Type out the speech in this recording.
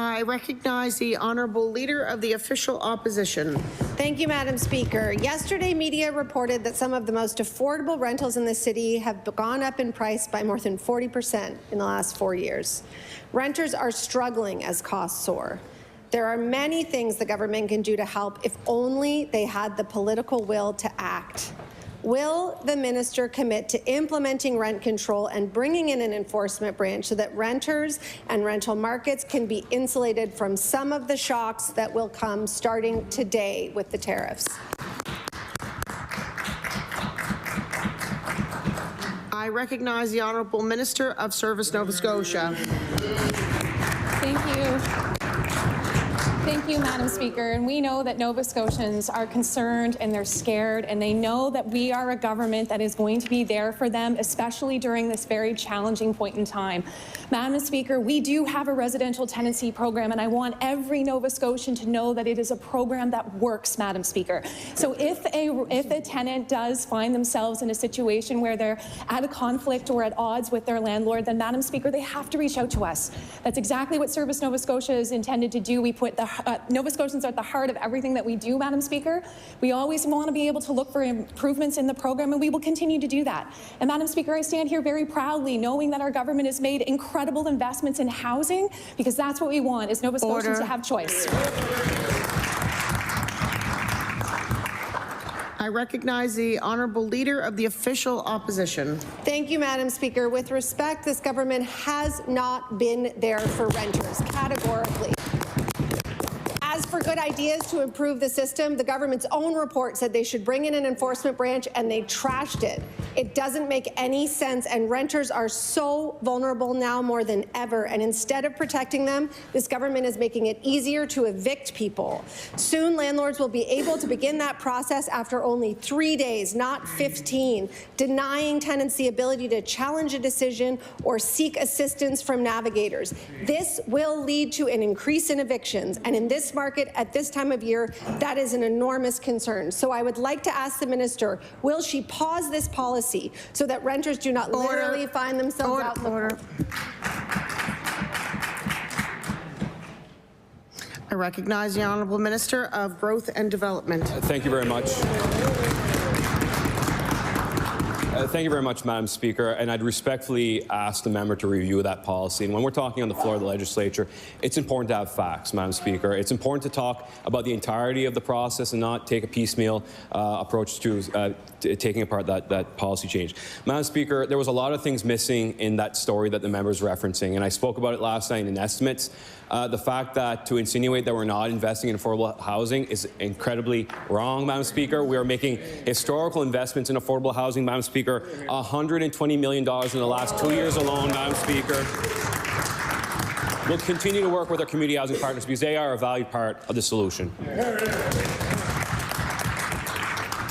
I recognize the Honourable Leader of the Official Opposition. Thank you, Madam Speaker. Yesterday, media reported that some of the most affordable rentals in the city have gone up in price by more than 40% in the last 4 years. Renters are struggling as costs soar. There are many things the government can do to help if only they had the political will to act. Will the minister commit to implementing rent control and bringing in an enforcement branch so that renters and rental markets can be insulated from some of the shocks that will come starting today with the tariffs? I recognize the Honourable Minister of Service Nova Scotia. Thank you. Thank you, Madam Speaker. And we know that Nova Scotians are concerned and they're scared, and they know that we are a government that is going to be there for them, especially during this very challenging point in time. Madam Speaker, we do have a residential tenancy program, and I want every Nova Scotian to know that it is a program that works, Madam Speaker. So if a tenant does find themselves in a situation where they're at a conflict or at odds with their landlord, then, Madam Speaker, they have to reach out to us. That's exactly what Service Nova Scotia is intended to do. We put the Nova Scotians are at the heart of everything that we do, Madam Speaker. We always want to be able to look for improvements in the program, and we will continue to do that. And, Madam Speaker, I stand here very proudly knowing that our government has made incredible investments in housing, because that's what we want, is Nova Scotians to have choice. I recognize the Honourable Leader of the Official Opposition. Thank you, Madam Speaker. With respect, this government has not been there for renters, categorically. As for good ideas to improve the system, the government's own report said they should bring in an enforcement branch, and they trashed it. It doesn't make any sense, and renters are so vulnerable now more than ever. And instead of protecting them, this government is making it easier to evict people. Soon, landlords will be able to begin that process after only 3 days, not 15, denying tenants the ability to challenge a decision or seek assistance from navigators. This will lead to an increase in evictions, and in this market at this time of year, that is an enormous concern. So I would like to ask the minister, will she pause this policy so that renters do not literally find themselves out in the cold? I recognize the Honourable Minister of Growth and Development. Thank you very much. Thank you very much, Madam Speaker, and I'd respectfully ask the member to review that policy. And when we're talking on the floor of the legislature, it's important to have facts, Madam Speaker. It's important to talk about the entirety of the process and not take a piecemeal approach to taking apart that policy change. Madam Speaker, there was a lot of things missing in that story that the member is referencing, and I spoke about it last night in estimates. The fact that to insinuate that we're not investing in affordable housing is incredibly wrong, Madam Speaker. We are making historical investments in affordable housing, Madam Speaker, $120 million in the last 2 years alone, Madam Speaker. We'll continue to work with our community housing partners because they are a valued part of the solution.